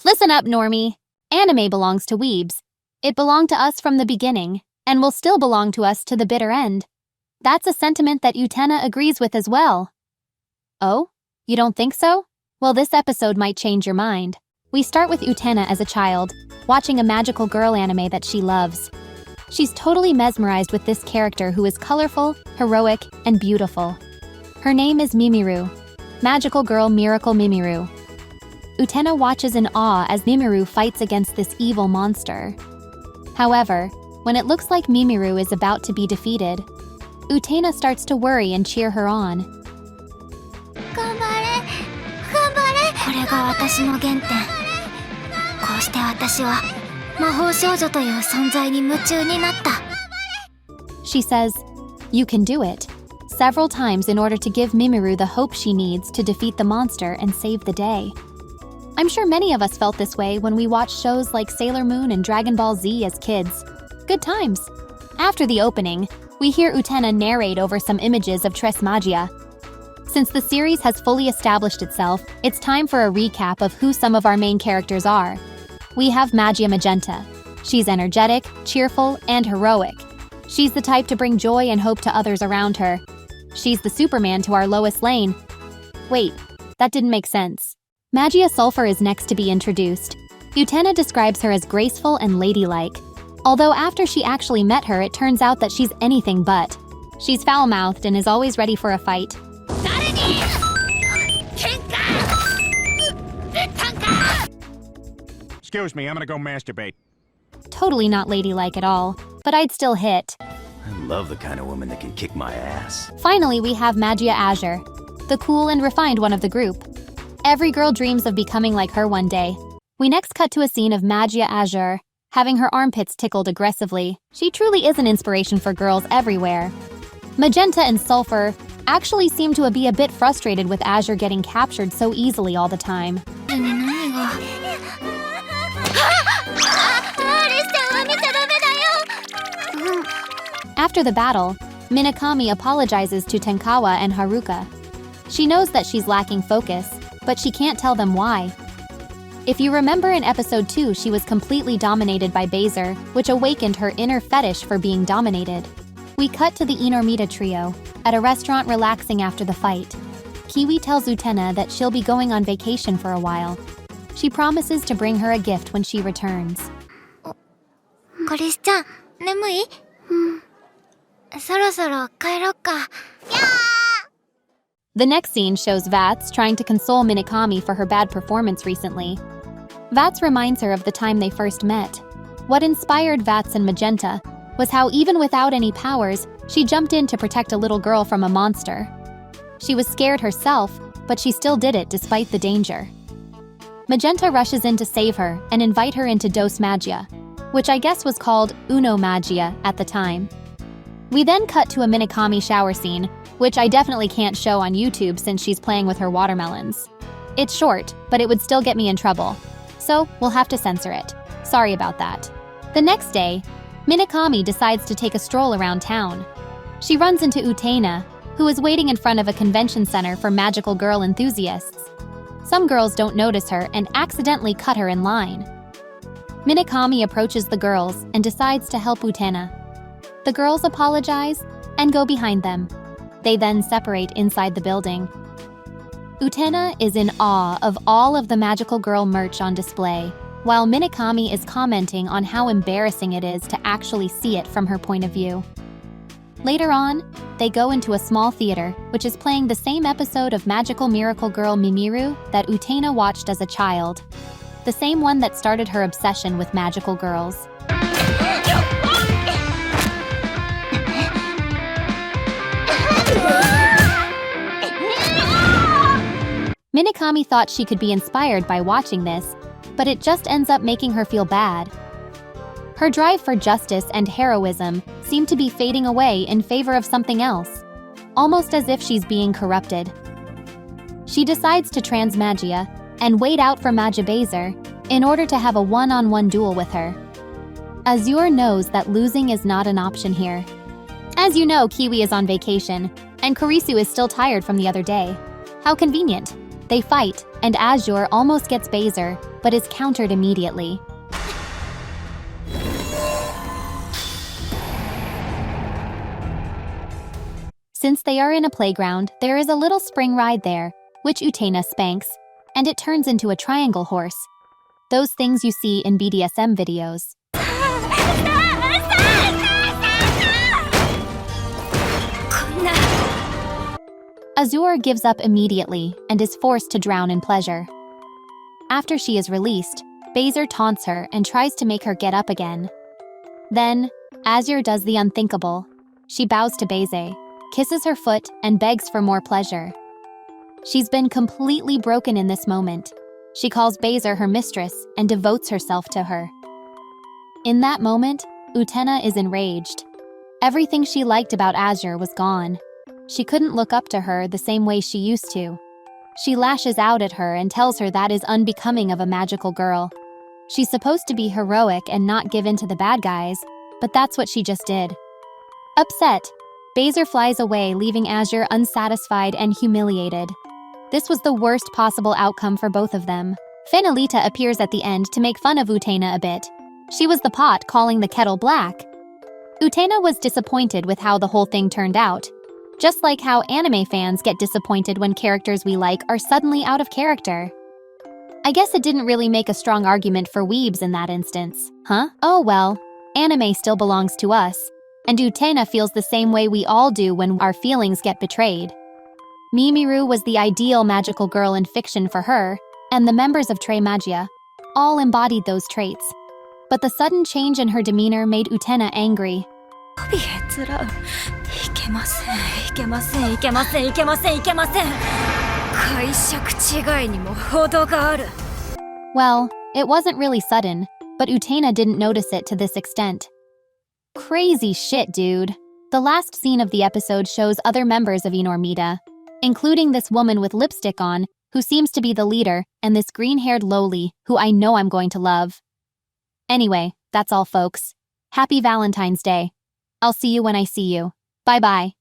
Listen up, normie. Anime belongs to weebs. It belonged to us from the beginning, and will still belong to us to the bitter end. That's a sentiment that Utena agrees with as well. Oh? You don't think so? Well, this episode might change your mind. We start with Utena as a child, watching a magical girl anime that she loves. She's totally mesmerized with this character who is colorful, heroic, and beautiful. Her name is Mimiru. Magical Girl Miracle Mimiru. Utena watches in awe as Mimiru fights against this evil monster. However, when it looks like Mimiru is about to be defeated, Utena starts to worry and cheer her on. これが私の原点。こうして私は魔法少女という存在に夢中になった。 She says, "You can do it," several times in order to give Mimiru the hope she needs to defeat the monster and save the day. I'm sure many of us felt this way when we watched shows like Sailor Moon and Dragon Ball Z as kids. Good times. After the opening, we hear Utena narrate over some images of Tres Magia. Since the series has fully established itself, it's time for a recap of who some of our main characters are. We have Magia Magenta. She's energetic, cheerful, and heroic. She's the type to bring joy and hope to others around her. She's the Superman to our Lois Lane. Wait, that didn't make sense. Magia Sulphur is next to be introduced. Utena describes her as graceful and ladylike. Although after she actually met her, it turns out that she's anything but. She's foul-mouthed and is always ready for a fight. Excuse me, I'm gonna go masturbate. Totally not ladylike at all, but I'd still hit. I love the kind of woman that can kick my ass. Finally, we have Magia Azure, the cool and refined one of the group. Every girl dreams of becoming like her one day. We next cut to a scene of Magia Azure, having her armpits tickled aggressively. She truly is an inspiration for girls everywhere. Magenta and Sulphur actually seem to be a bit frustrated with Azure getting captured so easily all the time. After the battle, Minakami apologizes to Tenkawa and Haruka. She knows that she's lacking focus, but she can't tell them why. If you remember in episode 2, she was completely dominated by Baser, which awakened her inner fetish for being dominated. We cut to the Inormita trio, at a restaurant relaxing after the fight. Kiwi tells Utena that she'll be going on vacation for a while. She promises to bring her a gift when she returns. コリスちゃん、眠い？そろそろ帰ろっか。The next scene shows Vats trying to console Minakami for her bad performance recently. Vats reminds her of the time they first met. What inspired Vats and Magenta was how even without any powers, she jumped in to protect a little girl from a monster. She was scared herself, but she still did it despite the danger. Magenta rushes in to save her and invite her into Dos Magia, which I guess was called Uno Magia at the time. We then cut to a Minakami shower scene, which I definitely can't show on YouTube since she's playing with her watermelons. It's short, but it would still get me in trouble, so we'll have to censor it. Sorry about that. The next day, Minakami decides to take a stroll around town. She runs into Utena, who is waiting in front of a convention center for magical girl enthusiasts. Some girls don't notice her and accidentally cut her in line. Minakami approaches the girls and decides to help Utena. The girls apologize and go behind them. They then separate inside the building. Utena is in awe of all of the magical girl merch on display, while Minakami is commenting on how embarrassing it is to actually see it from her point of view. Later on, they go into a small theater, which is playing the same episode of Magical Miracle Girl Mimiru that Utena watched as a child. The same one that started her obsession with magical girls. Minakami thought she could be inspired by watching this, but it just ends up making her feel bad. Her drive for justice and heroism seem to be fading away in favor of something else, almost as if she's being corrupted. She decides to transmagia and wait out for Magibazer in order to have a one-on-one duel with her. Azure knows that losing is not an option here. As you know, Kiwi is on vacation, and Kurisu is still tired from the other day. How convenient. They fight, and Azure almost gets Bazer, but but is countered immediately. Since they are in a playground, there is a little spring ride there, which Utena spanks, and it turns into a triangle horse. Those things you see in BDSM videos. Azure gives up immediately and is forced to drown in pleasure. After she is released, Bazer taunts her and tries to make her get up again. Then, Azure does the unthinkable. She bows to Baze, kisses her foot, and begs for more pleasure. She's been completely broken in this moment. She calls Bazer her mistress and devotes herself to her. In that moment, Utena is enraged. Everything she liked about Azure was gone. She couldn't look up to her the same way she used to. She lashes out at her and tells her that is unbecoming of a magical girl. She's supposed to be heroic and not give in to the bad guys, but that's what she just did. Upset, Bazer flies away, leaving Azure unsatisfied and humiliated. This was the worst possible outcome for both of them. Finalita appears at the end to make fun of Utena a bit. She was the pot calling the kettle black. Utena was disappointed with how the whole thing turned out. Just like how anime fans get disappointed when characters we like are suddenly out of character. I guess it didn't really make a strong argument for weebs in that instance, huh? Oh well, anime still belongs to us, and Utena feels the same way we all do when our feelings get betrayed. Mimiru was the ideal magical girl in fiction for her, and the members of Tre Magia all embodied those traits. But the sudden change in her demeanor made Utena angry. Well, it wasn't really sudden, but Utena didn't notice it to this extent. Crazy shit, dude. The last scene of the episode shows other members of Enormida, including this woman with lipstick on, who seems to be the leader, and this green-haired lowly, who I know I'm going to love. Anyway, that's all, folks. Happy Valentine's Day. I'll see you when I see you. Bye-bye.